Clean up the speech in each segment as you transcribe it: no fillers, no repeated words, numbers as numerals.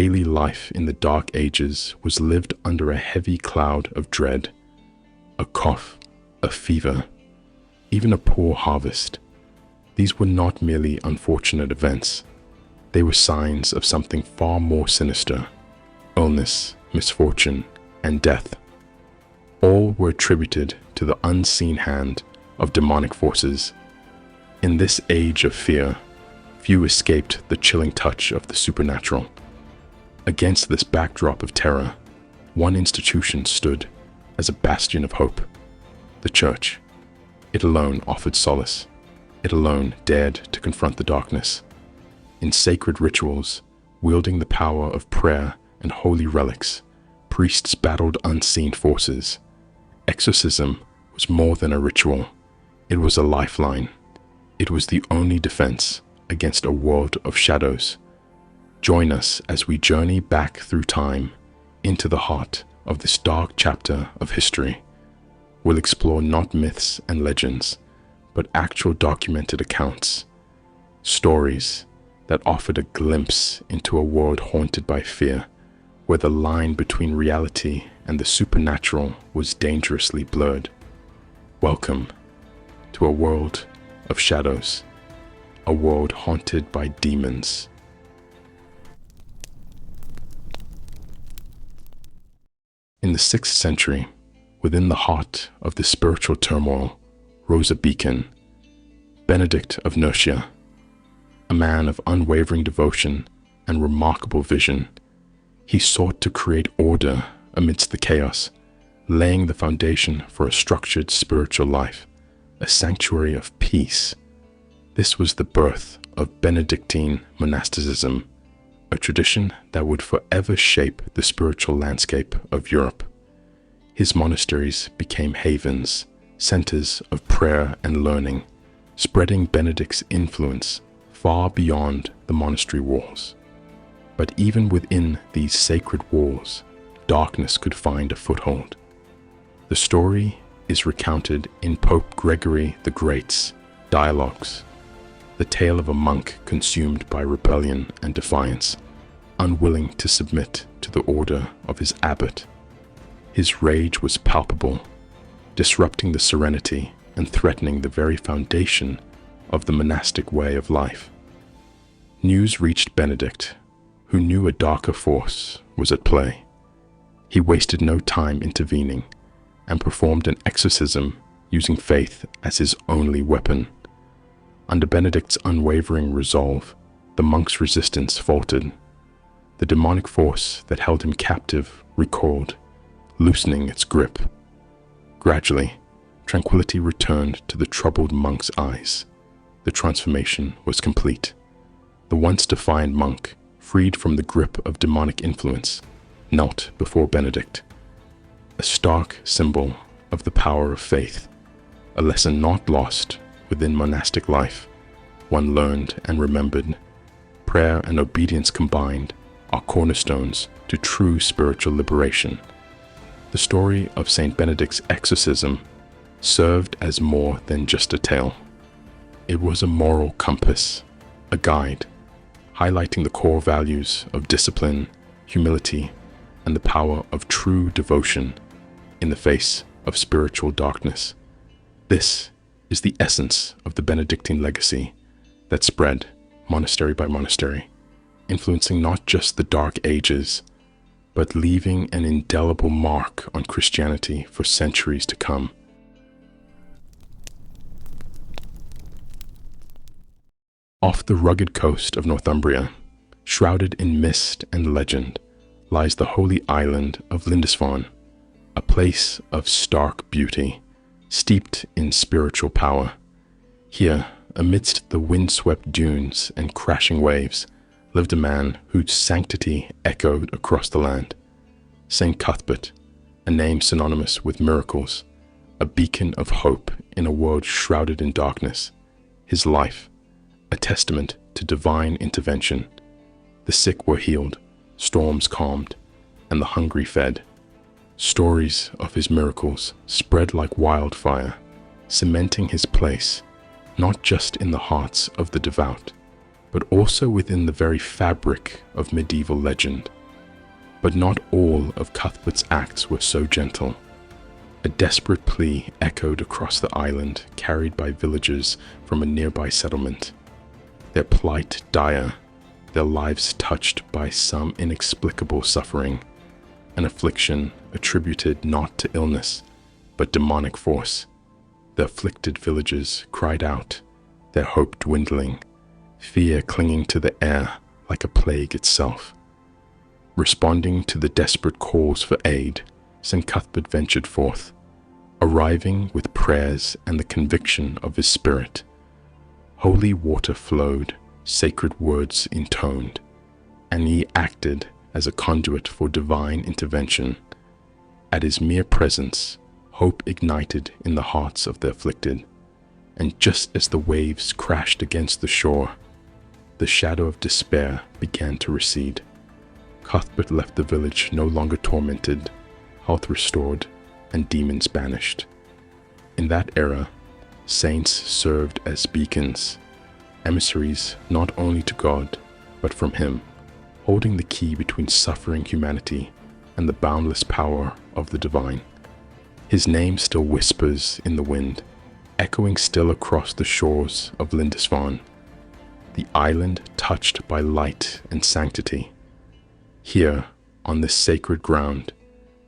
Daily life in the Dark Ages was lived under a heavy cloud of dread. A cough, a fever, even a poor harvest. These were not merely unfortunate events. They were signs of something far more sinister: illness, misfortune, and death. All were attributed to the unseen hand of demonic forces. In this age of fear, few escaped the chilling touch of the supernatural. Against this backdrop of terror, one institution stood as a bastion of hope: the Church. It alone offered solace. It alone dared to confront the darkness. In sacred rituals, wielding the power of prayer and holy relics, priests battled unseen forces. Exorcism was more than a ritual. It was a lifeline. It was the only defense against a world of shadows. Join us as we journey back through time into the heart of this dark chapter of history. We'll explore not myths and legends, but actual documented accounts, stories that offered a glimpse into a world haunted by fear, where the line between reality and the supernatural was dangerously blurred. Welcome to a world of shadows, a world haunted by demons. In the 6th century, within the heart of the spiritual turmoil, rose a beacon, Benedict of Nursia, a man of unwavering devotion and remarkable vision. He sought to create order amidst the chaos, laying the foundation for a structured spiritual life, a sanctuary of peace. This was the birth of Benedictine monasticism, a tradition that would forever shape the spiritual landscape of Europe. His monasteries became havens, centers of prayer and learning, spreading Benedict's influence far beyond the monastery walls. But even within these sacred walls, darkness could find a foothold. The story is recounted in Pope Gregory the Great's Dialogues, the tale of a monk consumed by rebellion and defiance, unwilling to submit to the order of his abbot. His rage was palpable, disrupting the serenity and threatening the very foundation of the monastic way of life. News reached Benedict, who knew a darker force was at play. He wasted no time intervening and performed an exorcism using faith as his only weapon. Under Benedict's unwavering resolve, the monk's resistance faltered. The demonic force that held him captive recoiled, loosening its grip. Gradually, tranquility returned to the troubled monk's eyes. The transformation was complete. The once defiant monk, freed from the grip of demonic influence, knelt before Benedict, a stark symbol of the power of faith, a lesson not lost within monastic life, one learned and remembered. Prayer and obedience combined are cornerstones to true spiritual liberation. The story of Saint Benedict's exorcism served as more than just a tale. It was a moral compass, a guide, highlighting the core values of discipline, humility, and the power of true devotion in the face of spiritual darkness. This is the essence of the Benedictine legacy that spread monastery by monastery, influencing not just the Dark Ages, but leaving an indelible mark on Christianity for centuries to come. Off the rugged coast of Northumbria, shrouded in mist and legend, lies the holy island of Lindisfarne, a place of stark beauty, steeped in spiritual power. Here, amidst the windswept dunes and crashing waves, lived a man whose sanctity echoed across the land. Saint Cuthbert, a name synonymous with miracles, a beacon of hope in a world shrouded in darkness. His life, a testament to divine intervention. The sick were healed, storms calmed, and the hungry fed. Stories of his miracles spread like wildfire, cementing his place not just in the hearts of the devout, but also within the very fabric of medieval legend. But not all of Cuthbert's acts were so gentle. A desperate plea echoed across the island, carried by villagers from a nearby settlement. Their plight dire, their lives touched by some inexplicable suffering, an affliction attributed not to illness, but demonic force. The afflicted villagers cried out, their hope dwindling, fear clinging to the air like a plague itself. Responding to the desperate calls for aid, St. Cuthbert ventured forth, arriving with prayers and the conviction of his spirit. Holy water flowed, sacred words intoned, and he acted as a conduit for divine intervention. At his mere presence, hope ignited in the hearts of the afflicted, and just as the waves crashed against the shore, the shadow of despair began to recede. Cuthbert left the village no longer tormented, health restored, and demons banished. In that era, saints served as beacons, emissaries not only to God, but from Him, holding the key between suffering humanity and the boundless power of the divine. His name still whispers in the wind, echoing still across the shores of Lindisfarne, the island touched by light and sanctity. Here, on this sacred ground,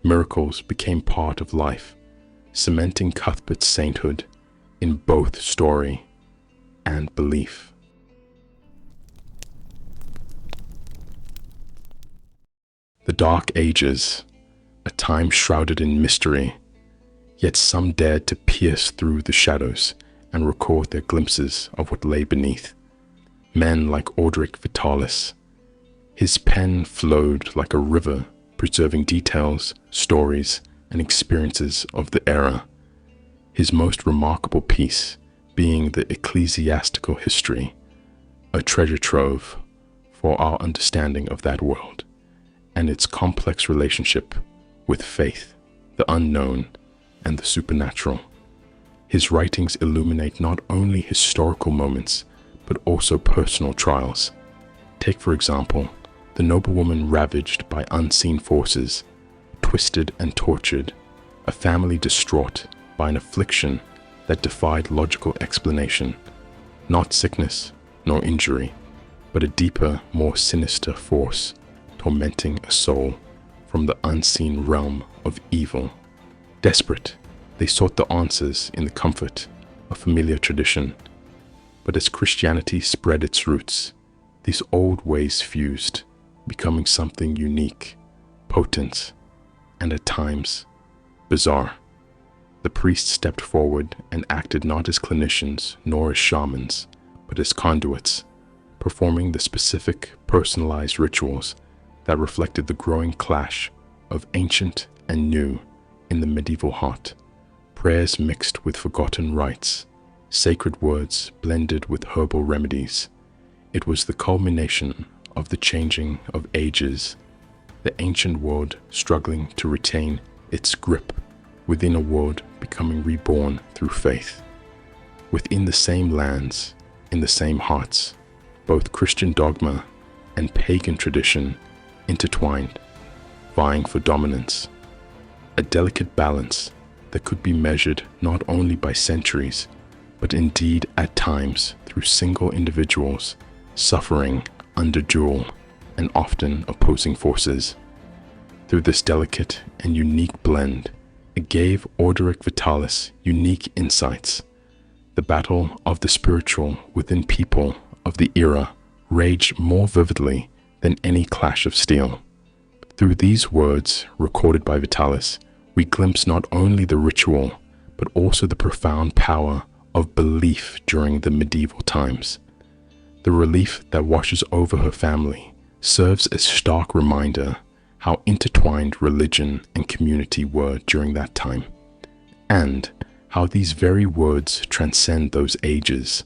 miracles became part of life, cementing Cuthbert's sainthood in both story and belief. The Dark Ages, a time shrouded in mystery, yet some dared to pierce through the shadows and record their glimpses of what lay beneath. Men like Orderic Vitalis. His pen flowed like a river, preserving details, stories, and experiences of the era. His most remarkable piece being the Ecclesiastical History, a treasure trove for our understanding of that world and its complex relationship with faith, the unknown, and the supernatural. His writings illuminate not only historical moments, but also personal trials. Take, for example, the noblewoman ravaged by unseen forces, twisted and tortured, a family distraught by an affliction that defied logical explanation, not sickness nor injury, but a deeper, more sinister force tormenting a soul from the unseen realm of evil. Desperate, they sought the answers in the comfort of familiar tradition. But as Christianity spread its roots, these old ways fused, becoming something unique, potent, and at times bizarre. The priests stepped forward and acted not as clinicians nor as shamans, but as conduits, performing the specific, personalized rituals that reflected the growing clash of ancient and new in the medieval heart. Prayers mixed with forgotten rites, sacred words blended with herbal remedies. It was the culmination of the changing of ages, the ancient world struggling to retain its grip within a world becoming reborn through faith. Within the same lands, in the same hearts, both Christian dogma and pagan tradition intertwined, vying for dominance. A delicate balance that could be measured not only by centuries, but indeed at times through single individuals suffering under dual and often opposing forces. Through this delicate and unique blend, it gave Orderic Vitalis unique insights. The battle of the spiritual within people of the era raged more vividly than any clash of steel. Through these words recorded by Vitalis, we glimpse not only the ritual, but also the profound power of belief during the medieval times. The relief that washes over her family serves as stark reminder how intertwined religion and community were during that time, and how these very words transcend those ages,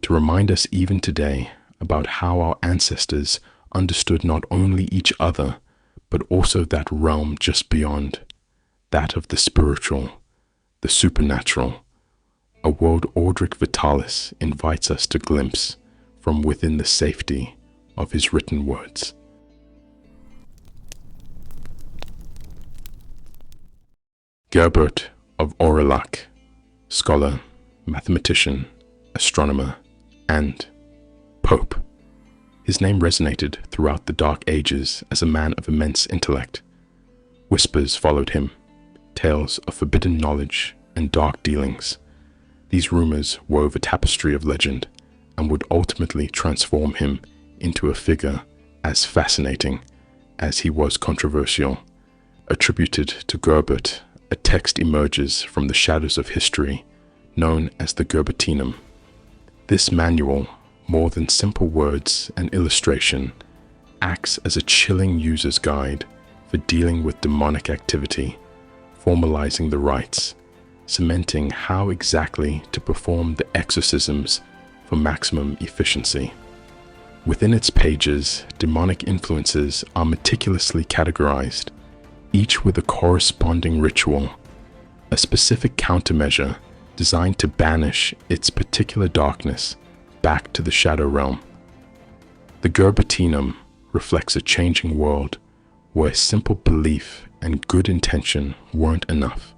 to remind us even today about how our ancestors understood not only each other, but also that realm just beyond, that of the spiritual, the supernatural, a world Orderic Vitalis invites us to glimpse from within the safety of his written words. Gerbert of Aurillac, scholar, mathematician, astronomer, and Pope. His name resonated throughout the Dark Ages as a man of immense intellect. Whispers followed him, tales of forbidden knowledge and dark dealings. These rumors wove a tapestry of legend and would ultimately transform him into a figure as fascinating as he was controversial. Attributed to Gerbert, a text emerges from the shadows of history known as the Gerbertinum. This manual, more than simple words and illustration, acts as a chilling user's guide for dealing with demonic activity, formalizing the rites, cementing how exactly to perform the exorcisms for maximum efficiency. Within its pages, demonic influences are meticulously categorized, each with a corresponding ritual, a specific countermeasure designed to banish its particular darkness back to the shadow realm. The Gerbertinum reflects a changing world where simple belief and good intention weren't enough.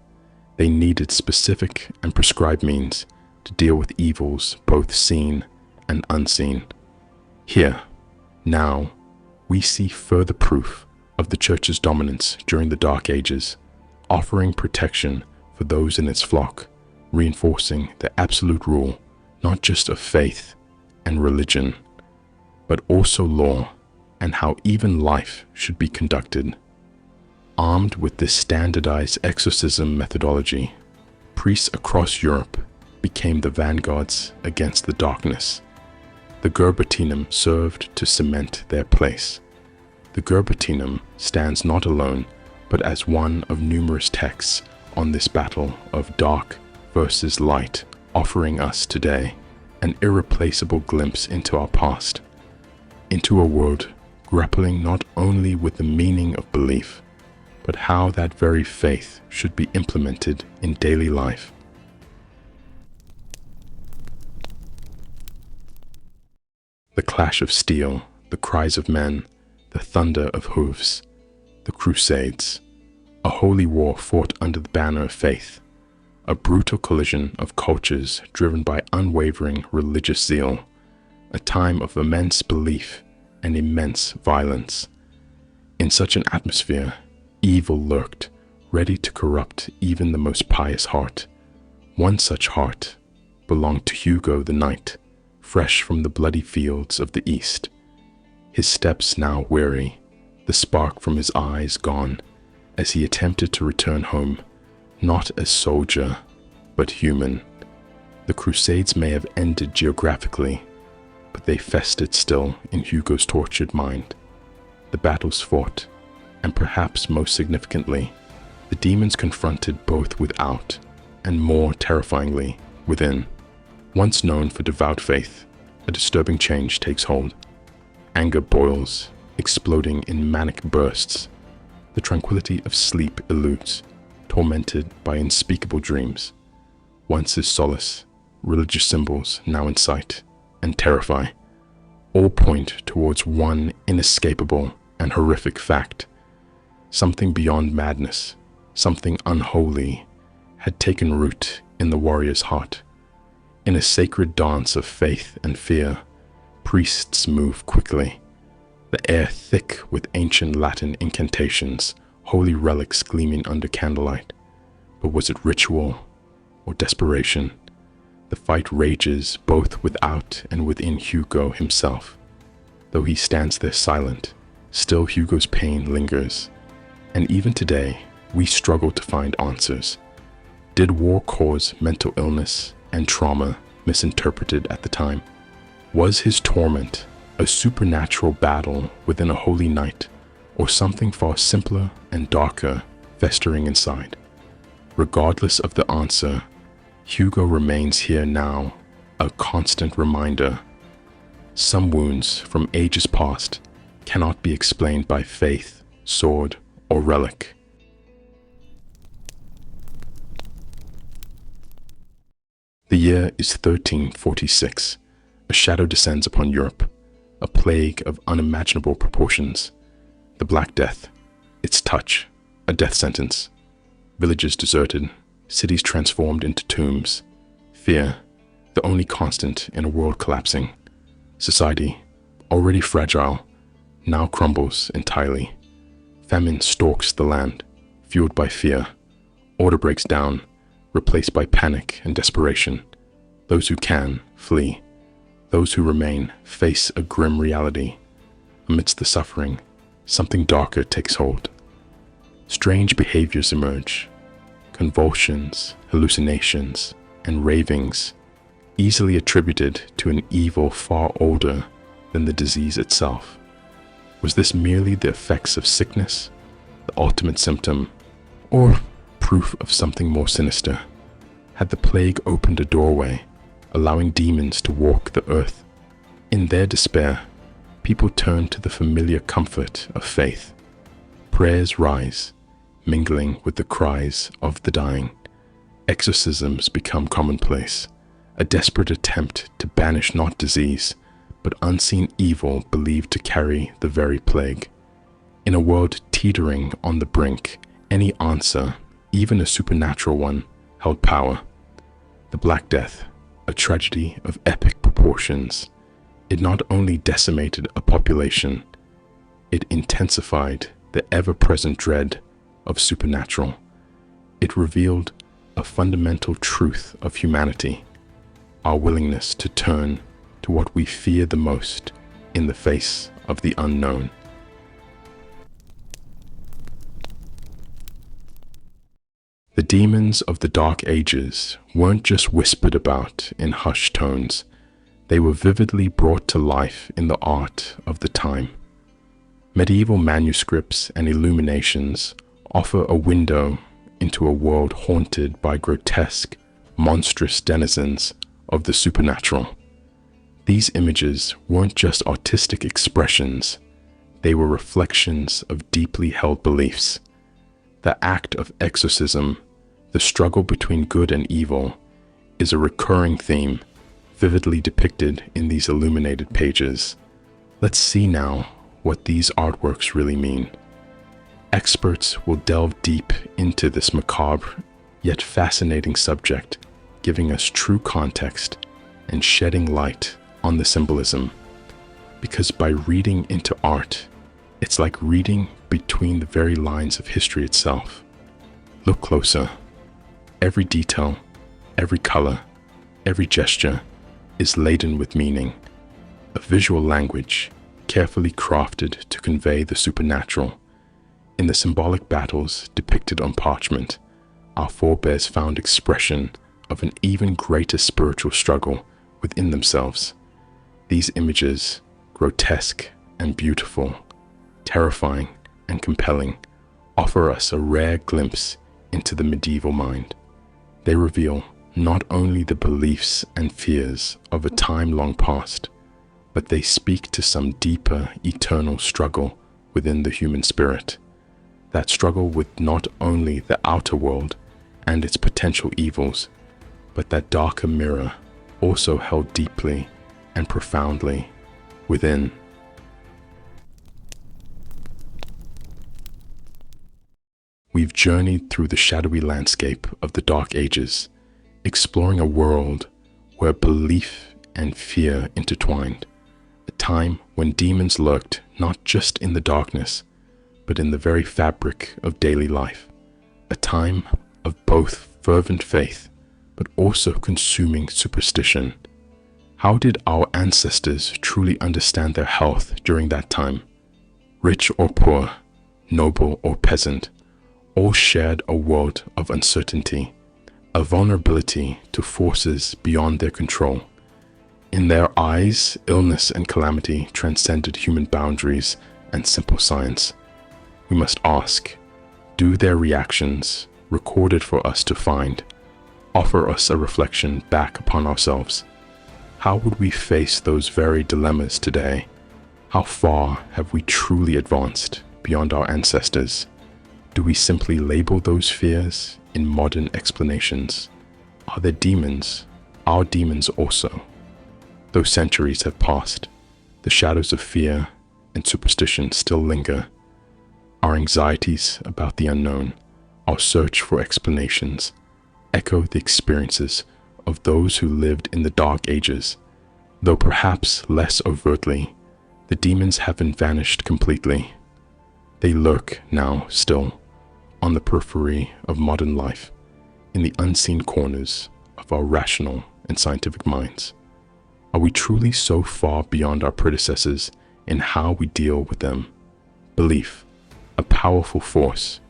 They needed specific and prescribed means to deal with evils both seen and unseen. Here, now, we see further proof of the Church's dominance during the Dark Ages, offering protection for those in its flock, reinforcing the absolute rule not just of faith and religion, but also law and how even life should be conducted. Armed with this standardized exorcism methodology, priests across Europe became the vanguards against the darkness. The Gerbertinum served to cement their place. The Gerbertinum stands not alone, but as one of numerous texts on this battle of dark versus light, offering us today an irreplaceable glimpse into our past, into a world grappling not only with the meaning of belief, but how that very faith should be implemented in daily life. The clash of steel, the cries of men, the thunder of hooves, the Crusades, a holy war fought under the banner of faith, a brutal collision of cultures driven by unwavering religious zeal, a time of immense belief and immense violence. In such an atmosphere, evil lurked, ready to corrupt even the most pious heart. One such heart belonged to Hugo the Knight, fresh from the bloody fields of the East. His steps now weary, the spark from his eyes gone, as he attempted to return home, not as soldier, but human. The Crusades may have ended geographically, but they festered still in Hugo's tortured mind. The battles fought, and perhaps most significantly, the demons confronted both without, and more terrifyingly, within. Once known for devout faith, a disturbing change takes hold. Anger boils, exploding in manic bursts. The tranquility of sleep eludes, tormented by unspeakable dreams. Once his solace, religious symbols now in sight and terrify, all point towards one inescapable and horrific fact. Something beyond madness, something unholy, had taken root in the warrior's heart. In a sacred dance of faith and fear, priests move quickly, the air thick with ancient Latin incantations, holy relics gleaming under candlelight. But was it ritual or desperation? The fight rages both without and within Hugo himself. Though he stands there silent, still Hugo's pain lingers. And even today, we struggle to find answers. Did war cause mental illness and trauma misinterpreted at the time? Was his torment a supernatural battle within a holy night, or something far simpler and darker festering inside? Regardless of the answer, Hugo remains here now, a constant reminder. Some wounds from ages past cannot be explained by faith, sword, or relic. The year is 1346. a shadow descends upon Europe, a plague of unimaginable proportions. The Black Death, its touch, a death sentence. Villages deserted, cities transformed into tombs. Fear, the only constant in a world collapsing. Society, already fragile, now crumbles entirely. Famine stalks the land, fueled by fear. Order breaks down, replaced by panic and desperation. Those who can, flee. Those who remain face a grim reality. Amidst the suffering, something darker takes hold. Strange behaviors emerge. Convulsions, hallucinations, and ravings, easily attributed to an evil far older than the disease itself. Was this merely the effects of sickness, the ultimate symptom, or proof of something more sinister? Had the plague opened a doorway, allowing demons to walk the earth? In their despair, people turn to the familiar comfort of faith. Prayers rise, mingling with the cries of the dying. Exorcisms become commonplace, a desperate attempt to banish not disease, but unseen evil believed to carry the very plague. In a world teetering on the brink, any answer, even a supernatural one, held power. The Black Death, a tragedy of epic proportions, it not only decimated a population, it intensified the ever-present dread of supernatural. It revealed a fundamental truth of humanity, our willingness to turn to what we fear the most in the face of the unknown. The demons of the Dark Ages weren't just whispered about in hushed tones, they were vividly brought to life in the art of the time. Medieval manuscripts and illuminations offer a window into a world haunted by grotesque, monstrous denizens of the supernatural. These images weren't just artistic expressions, they were reflections of deeply held beliefs. The act of exorcism, the struggle between good and evil, is a recurring theme, vividly depicted in these illuminated pages. Let's see now what these artworks really mean. Experts will delve deep into this macabre yet fascinating subject, giving us true context and shedding light on the symbolism. Because by reading into art, it's like reading between the very lines of history itself. Look closer. Every detail, every color, every gesture is laden with meaning, a visual language carefully crafted to convey the supernatural. In the symbolic battles depicted on parchment, our forebears found expression of an even greater spiritual struggle within themselves. These images, grotesque and beautiful, terrifying and compelling, offer us a rare glimpse into the medieval mind. They reveal not only the beliefs and fears of a time long past, but they speak to some deeper, eternal struggle within the human spirit. That struggle with not only the outer world and its potential evils, but that darker mirror also held deeply and profoundly within. We've journeyed through the shadowy landscape of the Dark Ages, exploring a world where belief and fear intertwined, a time when demons lurked not just in the darkness, but in the very fabric of daily life, a time of both fervent faith, but also consuming superstition. How did our ancestors truly understand their health during that time? Rich or poor, noble or peasant, all shared a world of uncertainty, a vulnerability to forces beyond their control. In their eyes, illness and calamity transcended human boundaries and simple science. We must ask, do their reactions, recorded for us to find, offer us a reflection back upon ourselves? How would we face those very dilemmas today? How far have we truly advanced beyond our ancestors? Do we simply label those fears in modern explanations? Are there demons, our demons also? Though centuries have passed, the shadows of fear and superstition still linger. Our anxieties about the unknown, our search for explanations, echo the experiences of those who lived in the Dark Ages. Though perhaps less overtly, the demons haven't vanished completely. They lurk now still on the periphery of modern life, in the unseen corners of our rational and scientific minds. Are we truly so far beyond our predecessors in how we deal with them? Belief, a powerful force.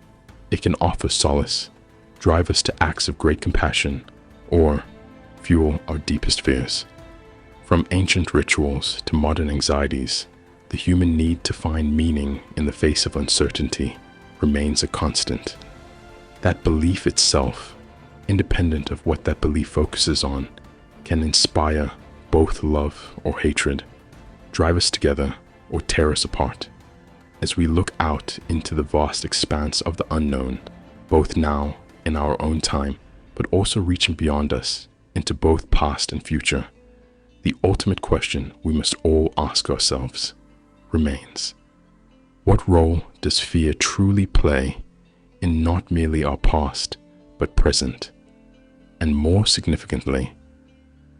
It can offer solace, drive us to acts of great compassion, or fuel our deepest fears. From ancient rituals to modern anxieties, the human need to find meaning in the face of uncertainty remains a constant. That belief itself, independent of what that belief focuses on, can inspire both love or hatred, drive us together or tear us apart. As we look out into the vast expanse of the unknown, both now in our own time, but also reaching beyond us into both past and future, the ultimate question we must all ask ourselves remains: what role does fear truly play in not merely our past, but present? And more significantly,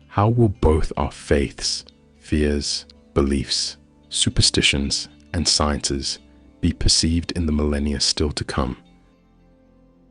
how will both our faiths, fears, beliefs, superstitions, and sciences be perceived in the millennia still to come?